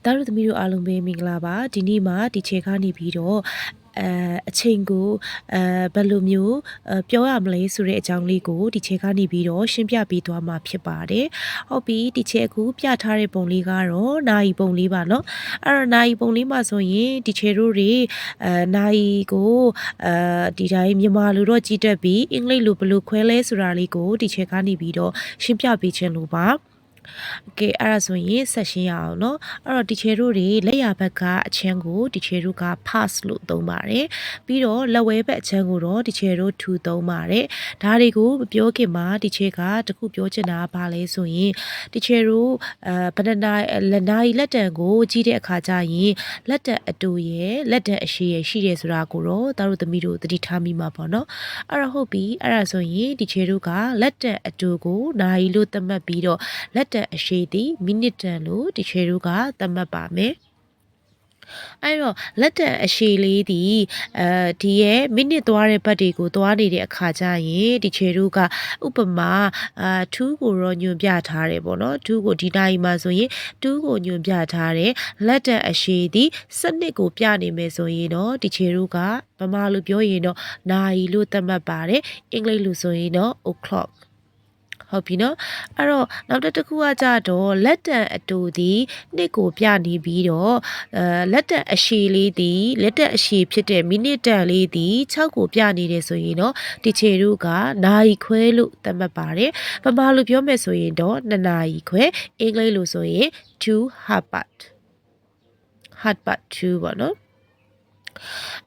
တာတို့သမီးတို့အားလုံးပဲမင်္ဂလာပါဒီနေ့မှာဒီချေကနေပြီးတော့အချိန်ကိုဘယ်လိုမျိုးပြောရမလဲဆိုတဲ့အကြောင်းလေးကိုဒီချေကနေပြီးတော့ရှင်းပြပေးသွားမှာဖြစ်ပါတယ်ဟုတ်ပြီဒီချေအခုပြထားတဲ့ပုံလေးကတော့နိုင်ပုံလေးပါเนาะအဲ့တော့နိုင်ပုံလေးမှာဆိုရင်ဒီချေတို့တွေနိုင်ကိုဒီတိုင်းမြန်မာလိုတော့ကြည့်တတ်ပြီးအင်္ဂလိပ်လိုဘယ်လိုခွဲလဲဆိုတာလေးကိုဒီချေကနေပြီးတော့ရှင်းပြပေးခြင်းလို့ပါကဲအဲ့ဒါဆိုရင်ဆက်ရှင်းရအောင်เนาะအဲ့တော့ဒီချေတို့တွေလက်ရဘက်ကအချမ်းကိုဒီချေတို့က pass လို့သုံးပါတယ်ပြီးတော့လက်ဝဲဘက်အချမ်းကိုတော့ဒီချေတို့ to သုံးပါတယ်ဒါတွေကိုမပြောခင်မှာဒီချေကတခုပြောချင်တာဘာလဲဆိုရင်ဒီချေတို့ဘဏ္ဍာနိုင်လက်တံကိုကြည့်တဲ့အခါကျရင်လက်တံအတူရဲ့လက်တံအရှိရဲ့ရှိတယ်ဆိုတာကိုတော့တို့သမီးတို့သတိထားမိမှာပေါ့เนาะအဲ့တော့ဟုတ်ပြီအဲ့ဒါဆိုရင်ဒီချေတို့ကလက်တံအတူကိုနိုင်လို့သတ်မှတ်ပြီးတော့လက်တံအရှိသည်မိနစ်တန်လို့ဒီချေတို့ကသတ်မှတ်ပါမယ်အဲ့တော့လက်တံအရှိလေးဒီဒီရဲ့မိနစ်သွားတဲ့ဘက်တွေကိုသွားနေတဲ့အခါကျရင်ဒီချေတို့ကဥပမာထူးကိုတော့ညွန်ပြထားတယ်ပေါ့နော်ထူးကိုဒီတိုင်းမှာဆိုရင်ထူးကိုညွန်ပြထားတယ်လက်တံအရှိဒီစနစ်ကိုပြနေမယ်ဆိုရင်တော့ဒီချေတို့ကဗမာလိုပြောရင်တော့နာရီလို့သတ်မှတ်ပါတယ်အင်္ဂလိပ်လိုဆိုရင်တော့ o'clockဟုတ်ပြီနော်အဲ့တော့နောက်တစ်ခုကကြတော့လက်တံအတူသည်နှစ်ကိုပြနေပြီးတော့လက်တံအရှိလေးသည်လက်တံအရှိဖြစ်တဲ့မိနစ်တန်လေးသည်6ကိုပြနေတယ်ဆိုရင်တော့ဒီချေတို့ကနာရီခွဲလို့သတ်မှတ်ပါတယ်ဗမာလိုပြောမယ်ဆိုရင်တော့2နာရီခွဲအင်္ဂလိပ်လိုဆိုရင်2 half past 2ပေါ့နော်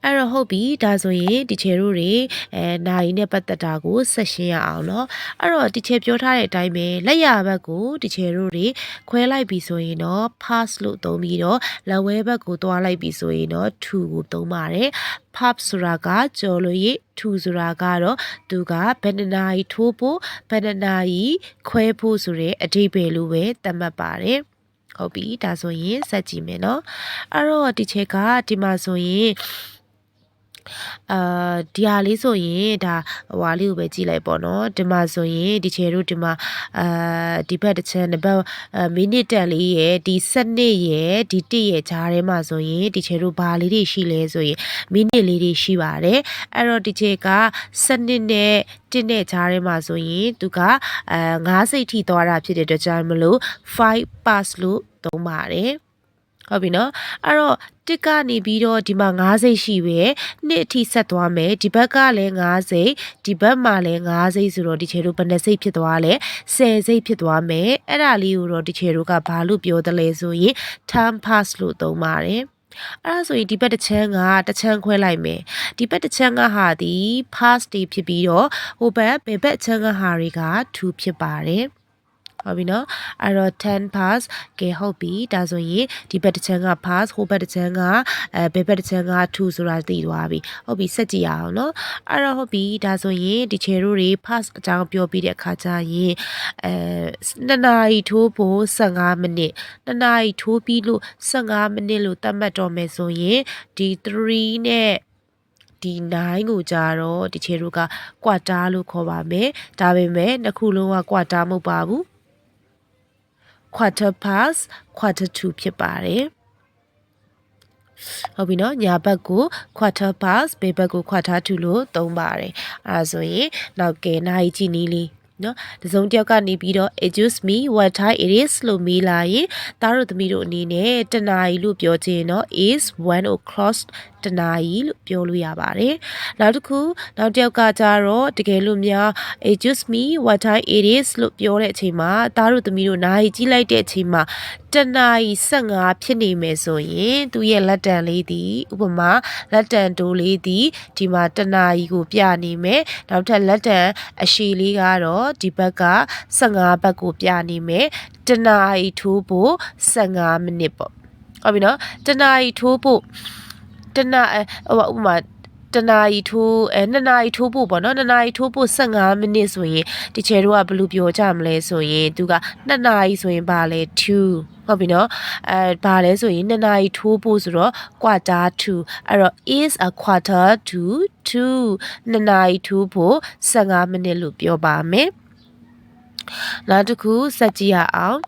အဲ့တော့ဟုတ်ပြီဒါဆိုရင်ဒီချေတို့တွေနိုင်နဲ့ပတ်သက်တာကိုဆက်ရှင်းရအောင်เนาะအဲ့တော့ဒီချေပြောထားတဲ့အတိုင်းပဲလက်ရဘက်ကိုဒီချေတို့တွေခွဲလိုက်ပြီဆိုရင်တော့ pass လို့သုံးပြီးတော့လက်ဝဲဘက်ကိုသွားလိုက်ပြီဆိုရင်တော့ to ကိုသုံးပါတယ် pop ဆိုတာကကြော်လို့ရ to ဆိုတာကတော့သူကဘယ်နှနာရီထိုးဖို့ဘယ်နှနာရီခွဲဖို့ဆိုတဲ့အဓိပ္ပာယ်လိုပဲသတ်မှတ်ပါတယ်ဟုတ်ပြီဒါဆိုရင်ဆက်ကြည့်မယ်เนาะအဲ့တော့ဒီချက်ကဒီမှာဆိုရင်ဒီဟာလေးဆိုရင်ဒါဟွာလေးကိုပဲကြည့်လိုက်ပေါ့နော်ဒီမှာဆိုရင်ဒီချေတို့ဒီမှာဒီဘက်တစ်ချက်တစ်ဘက်မိနစ်တက်လေးရဲ့ဒီစနစ်ရဲ့ဒီတစ်ရဲ့ဂျားထဲမှာဆိုရင်ဒီချေတို့ဘာလေးတွေရှိလဲဆိုရင်မိနစ်လေးတွေရှိပါတယ်အဲ့တော့ဒီချက်ကစနစ်နဲ့တစ်နဲ့ဂျားထဲမှာဆိုရင်သူက9စိတ်ထိသွားတာဖြစ်တဲ့အတွက်ကြောင့်မလို့5 pass လို့သုံးပါတယ်ဟုတ်ပြီနော်အဲ့တော့တစ်ကနေပြီးတော့ဒီမှာ9စိတ်ရှိပဲနှစ်အထိဆက်သွားမယ်ဒီဘက်ကလည်း9စိတ်ဒီဘက်မှာလည်း9စိတ်ဆိုတော့ဒီချေတို့ဘယ်နှစိတ်ဖြစ်သွားလဲ10စိတ်ဖြစ်သွားမယ်အဲ့ဒါလေးကိုတော့ဒီချေတို့ကဘာလို့ပြောသလဲဆိုရင် time pass လို့သုံးပါတယ်အဲ့ဒါဆိုရင်ဒီဘက်တစ်ချမ်းကတစ်ချမ်းခွဲလိုက်မယ်ဒီဘက်တစ်ချမ်းကဟာဒီ pass တွေဖြစ်ပြီးတော့ဟိုဘက်ဘယ်ဘက်ချမ်းကဟာတွေက2ဖြစ်ပါတယ်ဟုတ်ပြီနော်အဲ့တော့10 pass ကဲဟုတ်ပြီဒါဆိုရင်ဒီဘက်တစ်ချမ်းက pass ဟိုဘက်တစ်ချမ်းကဘယ်ဘက်တစ်ချမ်းက2ဆိုတာသိသွားပြီဟုတ်ပြီဆက်ကြည့်ရအောင်နော်အဲ့တော့ဟုတ်ပြီဒါဆိုရင်ဒီချေတို့တွေ pass အကြောင်းပြောပြီးတဲ့အခါကျရင်2နာရီထိုးဖို့15မိနစ်2နာရီထိုးပြီးလို့15မိနစ်လို့သတ်မှတ်တော့မယ်ဆိုရင်ဒီ3နဲ့ဒီ9ကိုကြတော့ဒီချေတို့က quarter လို့ခေါ်ပါမယ်ဒါပေမဲ့နှစ်ခုလုံးက quarter မဟုတ်ပါဘူးquarter past quarter to ဖြစ်ပါတယ်ဟုတ်ပြီနော်ညာဘက်ကို quarter past ဘေးဘက်ကို quarter to လို့သုံးပါတယ်အဲဒါဆိုရင်နောက်ကဲနိုင်ကြည့်နည်းလေးနော်တစုံတစ်ယောက်ကနေပြီးတော့ excuse me what time it is လို့မေးလာရင်သားတို့သမီးတို့အနေနဲ့တနာရီလို့ပြောချင်တော့ is 1 o'clock တနာရီလို့ပြောလို့ရပါတယ်နောက်တစ်ခုနောက်တစ်ယောက်ကကြတော့တကယ်လို့များ excuse me what time it is လို့ပြောတဲ့အချိန်မှာသားတို့သမီးတို့နာရီကြည့်လိုက်တဲ့အချိန်မှာတနာရီ15ဖြစ်နေမယ်ဆိုရင်သူရဲ့လက်တံလေးဒီဥပမာလက်တံတိုးလေးဒီဒီမှာတနာရီကိုပြနေမယ်နောက်ထပ်လက်တံအရှိလေးကတော့ဒီဘက်က15ဘက်ကိုပြနေမယ်တနာရီထိုးဖို့15မိနစ်ပေါ့ဟုတ်ပြီနော်တနာရီထိုးဖို့တနာဥပမာတနာရီထိုး2နာရီထိုးဖို့ပေါ့နော်2နာရီထိုးဖို့15မိနစ်ဆိုရင်ဒီချေတို့ကဘယ်လိုပြောကြမလဲဆိုရင်သူက2နာရီဆိုရင်ပါလဲ2ဟုတ်ပြီနော်ဘာလဲဆိုရင်2နာရီထိုးဖို့ဆိုတော့ quarter to အဲ့တော့ is a quarter to 2နာရီထိုးဖို့15မိနစ်လို့ပြောပါမယ်နောက်တစ်ခုဆက်ကြည့်ရအောင်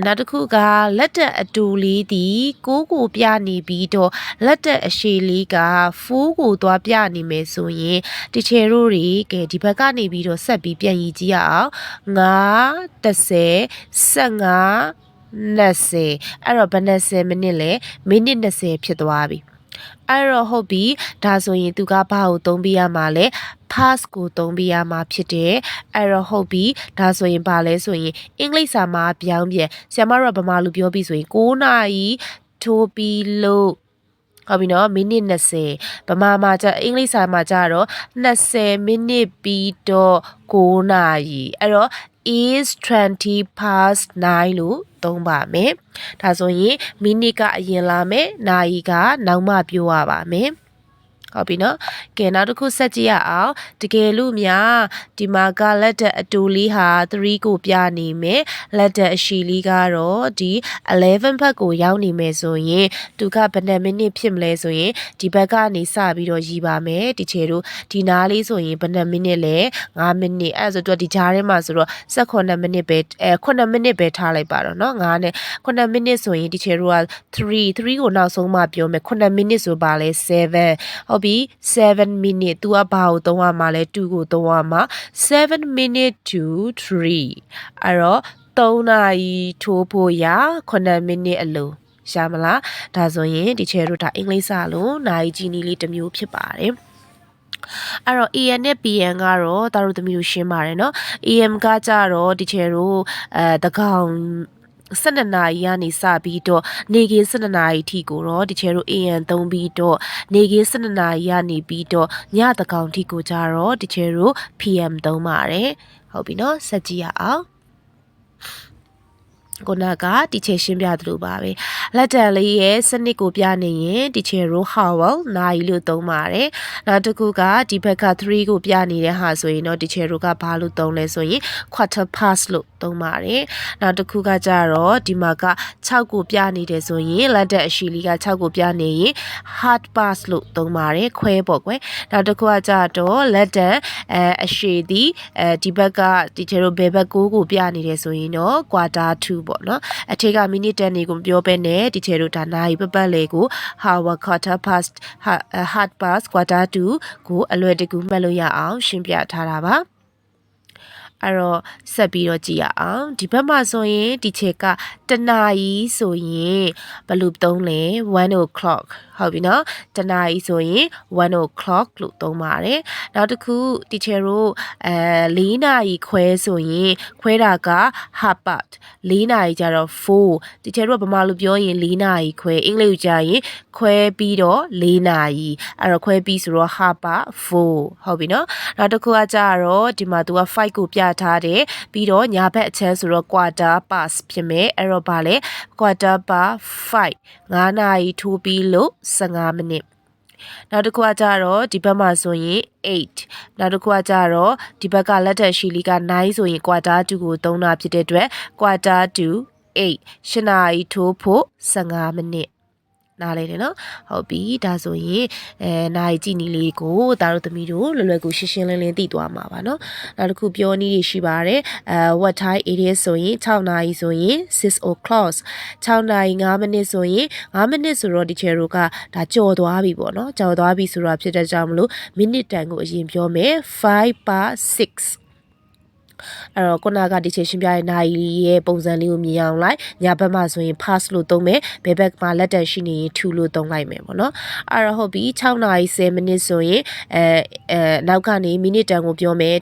နောက်တစ်ခုကလက်တက်အတူလေးဒီ6ကိုပြနေပြီးတော့လက်တက်အရှိလေးက4ကိုသွားပြနေမယ်ဆိုရင်တချေတို့တွေကဲဒီဘက်ကနေပြီးတော့ဆက်ပြီးပြန်ရည်ကြည့်ရအောင်9 10 15 20အဲ့တော့ဘယ်20မိနစ်လဲမိနစ်20ဖြစ်သွားပြီအဲ့တော့ဟုတ်ပြီဒါဆိုရင်သူကဘာကိုသုံးပြရမှာလဲ pass ကိုသုံးပြရမှာဖြစ်တယ်အဲ့တော့ဟုတ်ပြီဒါဆိုရင်ဘာလဲဆိုရင်အင်္ဂလိပ်စာမှာပြောင်းပြန်ဆရာမတို့ကဗမာလူပြောပြီးဆိုရင်9နာရီထိုးပြီးလို့ဟုတ်ပြီနော်မိနစ်20ဗမာမှာကျအင်္ဂလိပ်စာမှာကျတော့20မိနစ်ပြီးတော့9နာရီအဲ့တော့ is 20 past 9လို့သုံးပါမယ်ဒါဆိုရင်မိနစ်ကအရင်လာမယ်နာရီကနောက်မှပြောရပါမယ်ဟုတ်ပြီနော်ကဲနောက်တစ်ခုဆက်ကြည့်ရအောင်တကယ်လို့များဒီမှာကလက်တက်အတူလေးဟာ3ကိုပြနေမယ်လက်တက်အရှိလေးကတော့ဒီ11ဘက်ကိုရောက်နေမယ်ဆိုရင်သူကဘယ်နှမိနစ်ဖြစ်မလဲဆိုရင်ဒီဘက်ကနေစပြီးတော့ရည်ပါမယ်ဒီချေတို့ဒီနားလေးဆိုရင်ဘယ်နှမိနစ်လဲ9မိနစ်အဲ့ဆိုတော့ဒီကြားထဲမှာဆိုတော့18မိနစ်ပဲ9မိနစ်ပဲထားလိုက်ပါတော့နော်9နဲ့9မိနစ်ဆိုရင်ဒီချေတို့က3ကိုနောက်ဆုံးမှပြောမယ်9မိနစ်ဆိုပါလဲ7ဟုတ်ပြီ7 minute သူကဘာကိုသုံးရမှာလဲ2ကိုသုံးရမှာ7 minute to 3အဲ့တော့3နာရီထိုးဖို့ရ9မိနစ်အလိုရှာမလားဒါဆိုရင်ဒီချေတို့ဒါအင်္ဂလိပ်စာလို့နာရီကြီးနီးလေးတစ်မျိုးဖြစ်ပါတယ်အဲ့တော့ AM နဲ့ PM ကတော့တာတို့သမီးတို့ရှင်းပါတယ်เนาะ AM ကကြတော့ဒီချေတို့တကောင်12နာရီကနေစပြီးတော့နေကင်း12နာရီထိကိုတော့ဒီချေတို့ AM သုံးပြီးတော့နေကင်း12နာရီကနေပြီးတော့ညတကောင်ထိကိုကြတော့ဒီချေတို့ PM သုံးပါတယ်ဟုတ်ပြီเนาะဆက်ကြည့်ရအောင်ကိုနာကတီချေရှင်းပြသလိုပါပဲလက်တန်လေးရဲ့စနစ်ကိုပြနေရင်တီချေရိုဟာဝယ်နိုင်လို့သုံးပါတယ်နောက်တစ်ခုကဒီဘက်က3ကိုပြနေတဲ့ဟာဆိုရင်တော့တီချေရိုကဘာလို့သုံးလဲဆိုရင် quarter past လို့သုံးပါတယ်နောက်တစ်ခုကကြတော့ဒီမှာက6ကိုပြနေတယ်ဆိုရင်လက်တက်အရှိလီက6ကိုပြနေရင် hard pass လို့သုံးပါတယ်ခွဲပေါ့ကွယ်နောက်တစ်ခုကကြတော့လက်တက်အရှိသည်ဒီဘက်ကတီချေရိုဘယ်ဘက်6ကိုပြနေတယ်ဆိုရင်တော့ quarter 2ပေါ့နော်အထက်ကမိနစ်10နေကိုပြောပဲနဲ့ဒီချေတို့ဒါနာရီပတ်လေကို hour quarter past hard past quarter to ကိုအလွယ်တကူမှတ်လို့ရအောင်ရှင်းပြထားတာပါအဲ့တော့ဆက်ပြီးတော့ကြည့်ရအောင်ဒီဘက်မှာဆိုရင်ဒီချက်ကတနာရီဆိုရင်ဘယ်လိုသုံးလဲ1 o'clock ဟုတ်ပြီနော်တနာရီဆိုရင်1 o'clock လို့သုံးပါတယ်နောက်တစ်ခုဒီချေတို့4နာရီခွဲဆိုရင်ခွဲတာက half past 4နာရီကျတော့4ဒီချေတို့ကဗမာလိုပြောရင်4နာရီခွဲအင်္ဂလိပ်လိုကြာရင်ခွဲပြီးတော့4နာရီအဲ့တော့ခွဲပြီးဆိုတော့ half past 4ဟုတ်ပြီနော်နောက်တစ်ခုကကြတော့ဒီမှာသူက5ကိုပြထားတယ်ပြီးတော့ညာဘက်အချမ်းဆိုတော့ quarter past ဖြစ်မယ်အဲ့တော့ဗာလဲ quarter past 5 9နာရီထိုးပြီးလို့15မိနစ်နောက်တစ်ခုကကြတော့ဒီဘက်မှာဆိုရင်8နောက်တစ်ခုကကြတော့ဒီဘက်ကလက်ထက်ရှိလီက9ဆိုရင် quarter to ကိုသုံးတာဖြစ်တဲ့အတွက် quarter to 8 8နာရီထိုးဖို့15မိနစ်နားလေတယ်နော်ဟုတ်ပြီဒါဆိုရင်နိုင်ကြည့်နီလေးကိုဒါတို့သမီးတို့လွယ်လွယ်ကူရှင်းရှင်းလင်းလင်းသိသွားမှာပါနော်နောက်တစ်ခုပြောနည်းတွေရှိပါတယ်what time it is ဆိုရင်6နာရီဆိုရင်6 o'clock 6နာရီ5မိနစ်ဆိုရင်5မိနစ်ဆိုတော့ဒီချေရိုကဒါကြော်သွားပြီပေါ့နော်ကြော်သွားပြီဆိုတော့ဖြစ်တဲ့ကြောင့်မလို့မိနစ်တန်ကိုအရင်ပြောမယ်5 past 6အဲ့တော့ခုနကဒီချေရှင်းပြတဲ့နိုင်ရဲ့ပုံစံလေးကိုမြင်အောင်လိုက်ညာဘက်မှာဆိုရင် pass လို့သုံးမယ်ဘယ်ဘက်မှာလက်တက်ရှိနေရင် to လို့သုံးလိုက်မယ်ပေါ့နော်အဲ့တော့ဟုတ်ပြီ6နာရီ10မိနစ်ဆိုရင်နောက်ကနေမိနစ်တန်ကိုပြောမယ်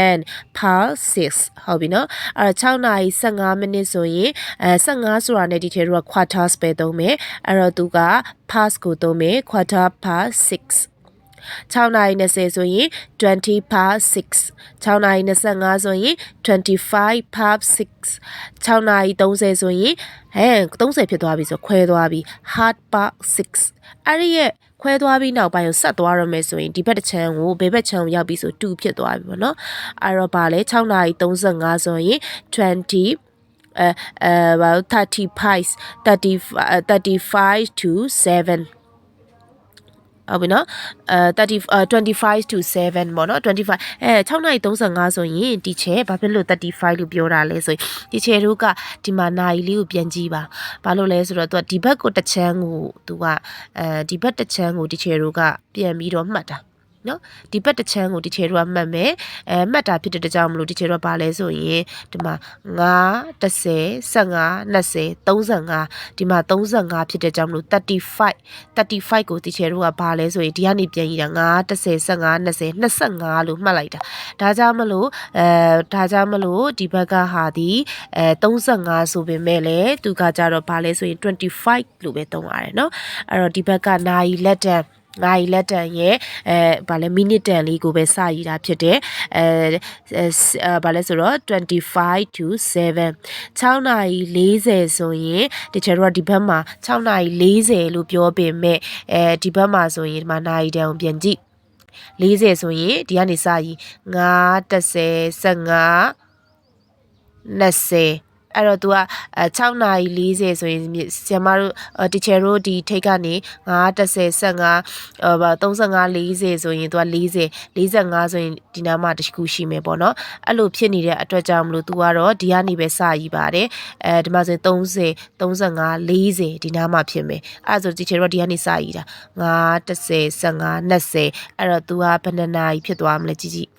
10 past 6ဟုတ်ပြီနော်အဲ့တော့6နာရီ15မိနစ်ဆိုရင်15ဆိုတာနဲ့ဒီချေတို့က quarters ပဲသုံးမယ်အဲ့တော့သူက pass ကိုသုံးမယ် quarter past 6 6နာရီ20ဆိုရင်20 past 6 6နာရီ25ဆိုရင်25 past 6 6နာရီ30ဆိုရင်30ဖြစ်သွားပြီဆိုခွဲသွားပြီ hard past 6အဲ့ဒီရဲ့ခွဲသွားပြီးနောက်ပိုင်းကိုဆက်သွားရမယ်ဆိုရင်ဒီဘက်တစ်ချမ်းကိုဘယ်ဘက်ချမ်းကိုရောက်ပြီဆို2ဖြစ်သွားပြီပေါ့နော်အဲ့တော့ဗာလဲ6နာရီ35ဆိုရင်2035 to 7 ဟုတ်ပြီနော်25 to 7ပေါ့နော်256နာရီ35ဆိုရင်တီချဲဘာဖြစ်လို့35လို့ပြောတာလဲဆိုရင်တီချဲတို့ကဒီမှာနာရီလေးကိုပြန်ကြည့်ပါဘာလို့လဲဆိုတော့သူကဒီဘက်ကိုတစ်ချမ်းကိုသူကဒီဘက်တစ်ချမ်းကိုတီချဲတို့ကပြန်ပြီးတော့မှတ်တာနော်ဒီဘက်တစ်ချမ်းကိုတီချဲတို့ကမှတ်မယ်မှတ်တာဖြစ်တဲ့ကြောင့်မလို့တီချဲတို့ကဘာလဲဆိုရင်ဒီမှာ9 10 15 20 35ဒီမှာ35ဖြစ်တဲ့ကြောင့်မလို့35ကိုတီချဲတို့ကဘာလဲဆိုရင်ဒီကနေပြန်ရတာ9 10 15 20 25လို့မှတ်လိုက်တာဒါကြောင့်မလို့ဒီဘက်ကဟာဒီ35ဆိုပေမဲ့လည်းသူကကြတော့ဘာလဲဆိုရင်25လို့ပဲသုံးရတယ်เนาะအဲ့တော့ဒီဘက်ကနာရီလက်တန်ရဲ့ဗာလဲမိနစ်တန်လေးကိုပဲစရည်တာဖြစ်တယ်ဗာလဲဆိုတော့25 to 7 6နာရီ40ဆိုရင်တချို့တော့ဒီဘက်မှာ6นาရီ40လို့ပြောပေမဲ့ဒီဘက်မှာဆိုရင်ဒီမှာနာရီတန်ကိုပြန်ကြည့်40ဆိုရင်ဒီကနေစရည်9 10 15 20အဲ့တော့ तू က6နာရီ40ဆိုရင်ဆရာမတို့တီချာတို့ဒီထိတ်ကနေ9 10 15 35 40ဆိုရင် तू က40 45ဆိုရင်ဒီနားမှာတခုရှိမယ်ပေါ့နော်အဲ့လိုဖြစ်နေတဲ့အတွက်ကြောင့်မလို့ तू ကတော့ဒီကနေပဲစရည်ပါတယ်ဒီမှာဆိုရင်30 35 40ဒီနားမှာဖြစ်မယ်အဲ့ဒါဆိုတီချာတို့ဒီကနေစရည်တာ9 10 15 20အဲ့တော့ तू ကဘယ်နှစ်နာရီဖြစ်သွားမလဲကြည့်ကြည့်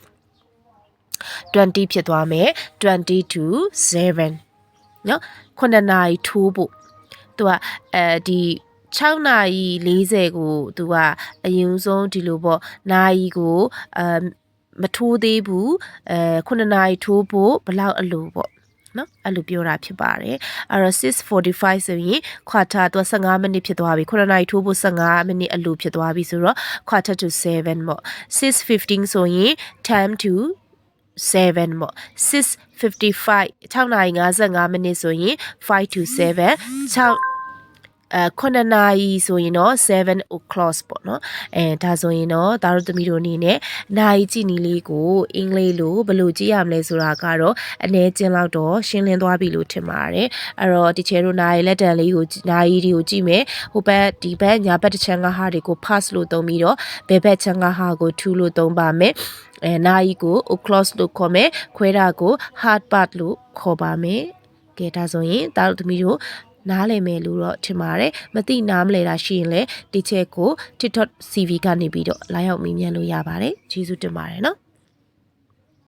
20ဖြစ်သွားမယ်20 to 7နော်9နာရီထိုးဖို့သူကဒီ6နာရီ40ကိုသူကအရင်ဆုံးဒီလိုပေါ့နာရီကိုမထိုးသေးဘူး9နာရီထိုးဖို့ဘလောက်အလိုပေါ့နော်အဲ့လိုပြောတာဖြစ်ပါတယ်အဲ့တော့6:45ဆိုရင် quarter သူ15မိနစ်ဖြစ်သွားပြီ9နာရီထိုးဖို့15မိနစ်အလိုဖြစ်သွားပြီဆိုတော့ quarter to 7ပေါ့6:15ဆိုရင် 10 to 7ပေါ့6:55 6နာရီ55မိနစ်ဆိုရင်5 to 7 9နာရီဆိုရင်တော့7 o'clock ပေါ့နော်ဒါဆိုရင်တော့ဒါတို့သမီးတို့အနေနဲ့နာရီကြည့်နီလေးကိုအင်္ဂလိပ်လိုဘယ်လိုကြည့်ရမလဲဆိုတာကတော့အနည်းချင်းလောက်တော့ရှင်းလင်းသွားပြီလို့ထင်ပါတယ်အဲ့တော့တီချဲတို့နာရီလက်တံလေးကိုနာရီတွေကိုကြည့်မယ်ဟိုဘက်ဒီဘက်ညာဘက်တစ်ချမ်းကဟာတွေကို pass လို့သုံးပြီးတော့ဘယ်ဘက်ချမ်းကဟာကို to လို့သုံးပါမယ်နာရီကို o'clock လို့ခေါ်မယ်ခွဲတာကို hard part လို့ခေါ်ပါမယ်ကဲဒါဆိုရင်ဒါတို့သမီးတို့နားလည်မယ်လို့တော့ထင်ပါတယ်မသိနားမလဲတာရှိရင်လည်းဒီချက်ကို TikTok CV ကနေပြီးတော့လာရောက်မေးမြန်းလို့ရပါတယ်ကျေးဇူးတင်ပါတယ်နော်